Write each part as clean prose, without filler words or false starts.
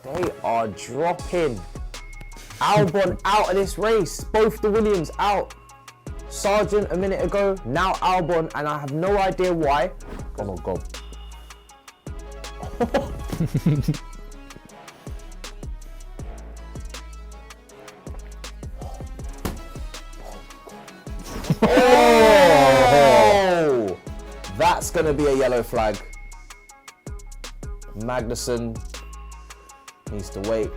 They are dropping. Albon out of this race. Both the Williams out. Sargent a minute ago, now Albon, and I have no idea why. Oh my God. Oh! That's going to be a yellow flag. Magnussen needs to wait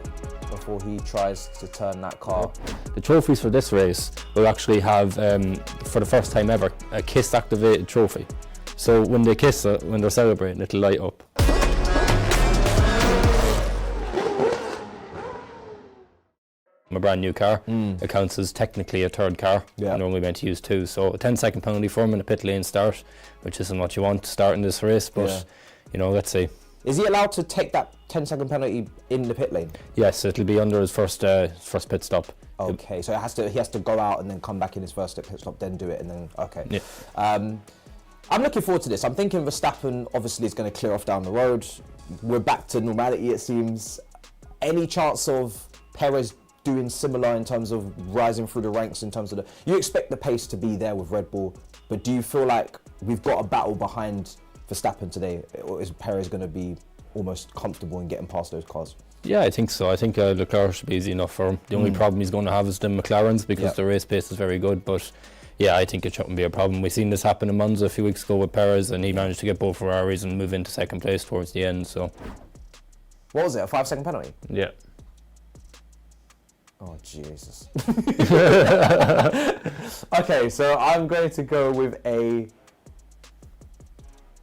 before he tries to turn that car. The trophies for this race will actually have, for the first time ever, a KISS activated trophy. So when they kiss it, when they're celebrating, it'll light up. A brand new car, it counts as technically a third car. You're normally meant to use two. So a 10-second penalty for him in a pit lane start, which isn't what you want to start in this race, but you know, let's see. Is he allowed to take that 10-second penalty in the pit lane? Yes, it'll be under his first pit stop. Okay, so he has to go out and then come back in his first pit stop, then do it, and then okay. Yeah. I'm looking forward to this. I'm thinking Verstappen obviously is going to clear off down the road. We're back to normality, it seems. Any chance of Perez doing similar in terms of rising through the ranks? In terms of you expect the pace to be there with Red Bull, but do you feel like we've got a battle behind Verstappen today, or is Perez going to be almost comfortable in getting past those cars? Yeah, I think so. I think Leclerc should be easy enough for him. The only problem he's going to have is the McLarens, because the race pace is very good. But yeah, I think it shouldn't be a problem. We've seen this happen in Monza a few weeks ago with Perez, and he managed to get both Ferraris and move into second place towards the end. So, what was it? A 5-second penalty? Yeah. Oh Jesus. Okay, so I'm going to go with a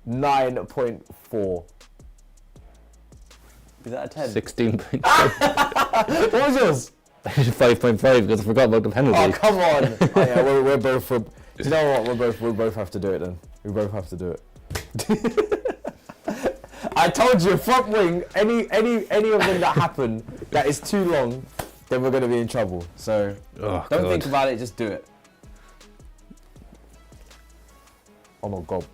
9.4. Is that a 10? 16.5. What was yours? 5.5 because I forgot about the penalty. Oh, come on. Oh, yeah, we're both. Do you know what? We both have to do it then. We both have to do it. I told you, front wing. Any of them that happen that is too long, then we're going to be in trouble. So don't think about it. Just do it. Oh my God.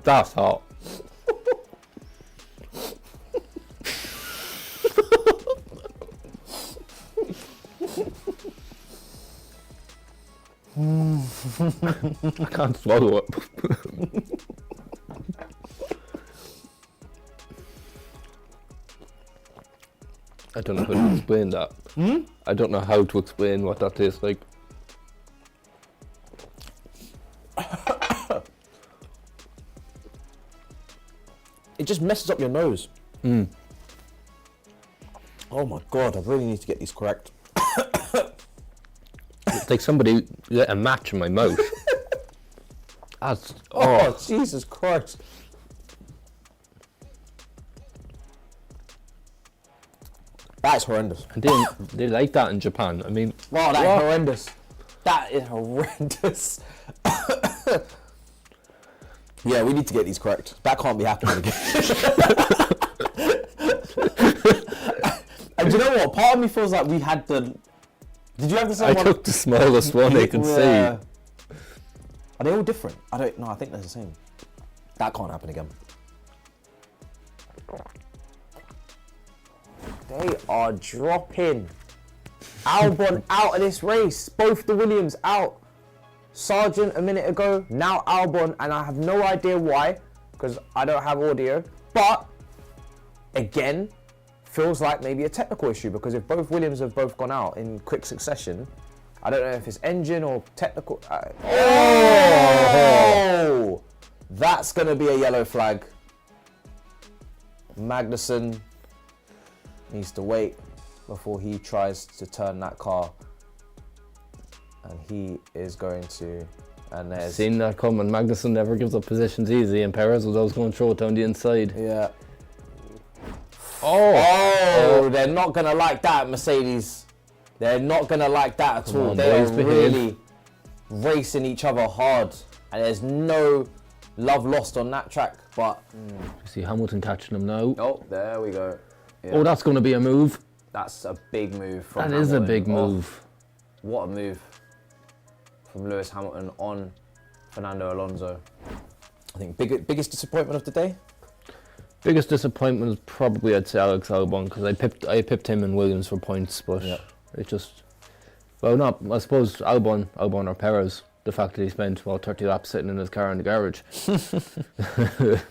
That's hot. I can't swallow it. I don't know how to explain that. I don't know how to explain what that tastes like. It just messes up your nose. Oh my God, I really need to get these correct. It's like somebody lit a match in my mouth. That's, oh, Jesus Christ. That's horrendous. And they like that in Japan. I mean, wow, that's horrendous. That is horrendous. Yeah, we need to get these correct. That can't be happening again. And do you know what? Part of me feels like we had the... Did you have the same one? I took the smallest one I could see. Are they all different? I don't know. I think they're the same. That can't happen again. They are dropping. Albon out of this race. Both the Williams out. Sargent a minute ago, now Albon, and I have no idea why, because I don't have audio. But again, feels like maybe a technical issue, because if both Williams have both gone out in quick succession, I don't know if it's engine or technical. Oh, that's going to be a yellow flag. Magnussen needs to wait before he tries to turn that car. And he is going to, and there's... Seen that coming. Magnussen never gives up positions easy, and Perez was always going to throw it down the inside. Yeah. Oh, they're not going to like that, Mercedes. They're not going to like that at all. They are really racing each other hard, and there's no love lost on that track, but... You see Hamilton catching him now. Oh, there we go. Yeah. Oh, that's going to be a move. That's a big move from That is a Hamilton. big move. What a move from Lewis Hamilton on Fernando Alonso. I think biggest disappointment of the day? Biggest disappointment is probably, I'd say, Alex Albon, because I pipped him and Williams for points, but it just, well, not, I suppose Albon or Perez, the fact that he spent, 30 laps sitting in his car in the garage.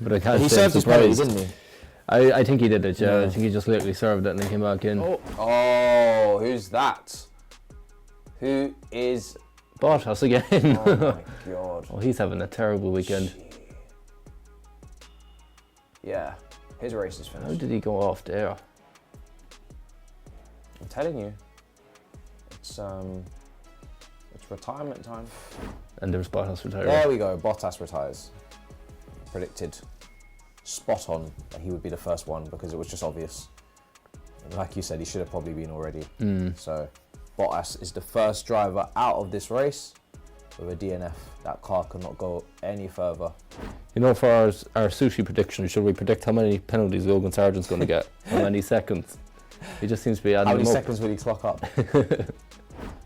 But I can't He say I'm served his penalty, surprised. didn't he? I think he did it, yeah. I think he just literally served it and then came back in. Oh, who's that? Who is... Bottas again. Oh my God. Oh, he's having a terrible weekend. Yeah, his race is How finished. did he go off there? I'm telling you, it's retirement time. And there's Bottas retiring. There we go. Bottas retires. Predicted spot on that he would be the first one because it was just obvious. And like you said, he should have probably been already. So Bottas is the first driver out of this race with a DNF. That car cannot go any further. You know, for our sushi prediction, should we predict how many penalties Logan Sargent's going to get? How many seconds? He just seems to be adding How many them up. seconds will he clock up?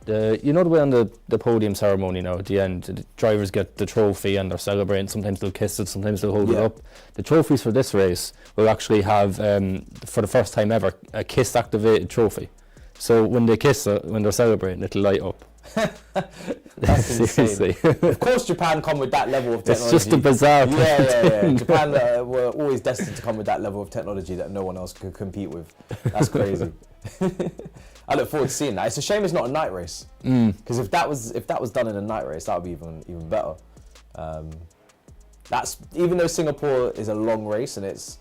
You know the way on the podium ceremony now at the end, the drivers get the trophy and they're celebrating. Sometimes they'll kiss it, sometimes they'll hold it up. The trophies for this race will actually have, for the first time ever, a kiss activated trophy. So when they kiss it, when they're celebrating, it'll light up. That's insane. Seriously. Of course, Japan come with that level of technology. It's just a bizarre thing. Yeah. Japan were always destined to come with that level of technology that no one else could compete with. That's crazy. I look forward to seeing that. It's a shame it's not a night race. Because if that was done in a night race, that would be even better. That's even though Singapore is a long race and it's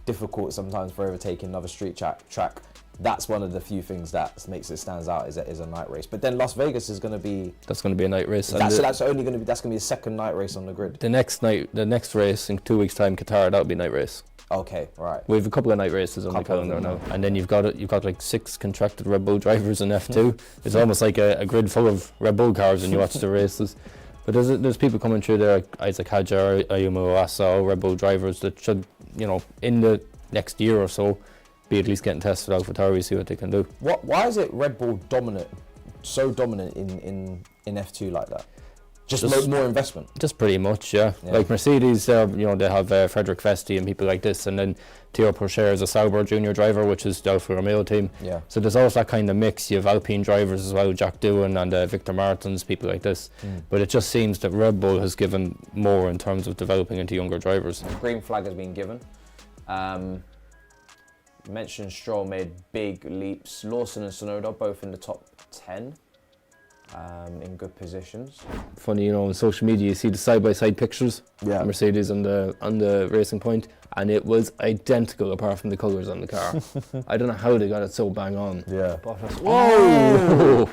difficult sometimes for overtaking another street track. That's one of the few things that makes it stands out is a night race. But then Las Vegas is going to be. That's going to be a night race. That's going to be the second night race on the grid. The next race in 2 weeks' time, Qatar, that'll be night race. Okay, right. We have a couple of night races on the calendar now, and then you've got like 6 contracted Red Bull drivers in F2. It's almost like a grid full of Red Bull cars when you watch the races. But there's people coming through there, like Isaac Hadjar, Ayumu Iwasa, Red Bull drivers that should, in the next year or so, be at least getting tested out for Tauri, see what they can do. Why is it Red Bull so dominant in F2 like that? Just more investment? Just pretty much, yeah. Like Mercedes, they have Frederick Vesti and people like this, and then Theo Pourchaire is a Sauber junior driver, which is the Alfa Romeo team. Yeah. So there's always that kind of mix. You have Alpine drivers as well, Jack Doohan and Victor Martins, people like this. But it just seems that Red Bull has given more in terms of developing into younger drivers. Green flag has been given. Mentioned Stroll made big leaps. Lawson and Tsunoda both in the top 10 in good positions. Funny, on social media you see the side-by-side pictures. Yeah. Mercedes on the Racing Point, and it was identical apart from the colours on the car. I don't know how they got it so bang on. Yeah. Whoa!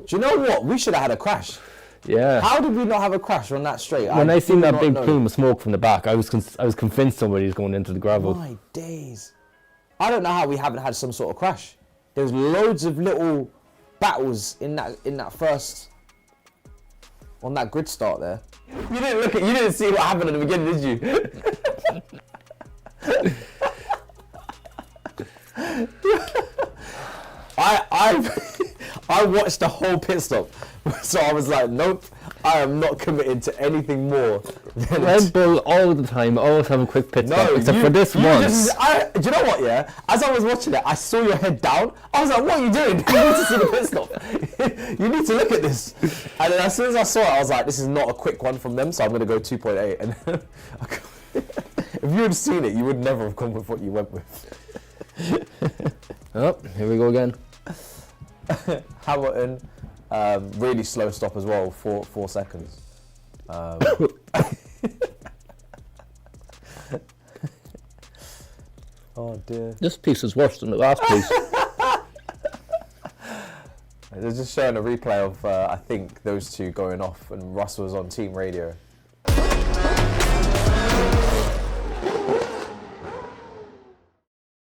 Do you know what? We should have had a crash. Yeah. How did we not have a crash on that straight? When I seen that big plume of smoke from the back, I was convinced somebody was going into the gravel. My days. I don't know how we haven't had some sort of crash. There's loads of little battles in that first on that grid start there. You didn't see what happened at the beginning, did you? I watched the whole pit stop, so I was like, nope, I am not committed to anything more than Red Bull all the time always have a quick pit stop, except for this once. Do you know what, yeah? As I was watching it, I saw your head down. I was like, what are you doing? You need to see the pit stop. You need to look at this. And then as soon as I saw it, I was like, this is not a quick one from them, so I'm going to go 2.8. And if you had seen it, you would never have gone with what you went with. Oh, here we go again. Hamilton, really slow stop as well, 4 seconds. Oh dear. This piece is worse than the last piece. They're just showing a replay of, I think, those two going off, and Russell was on team radio.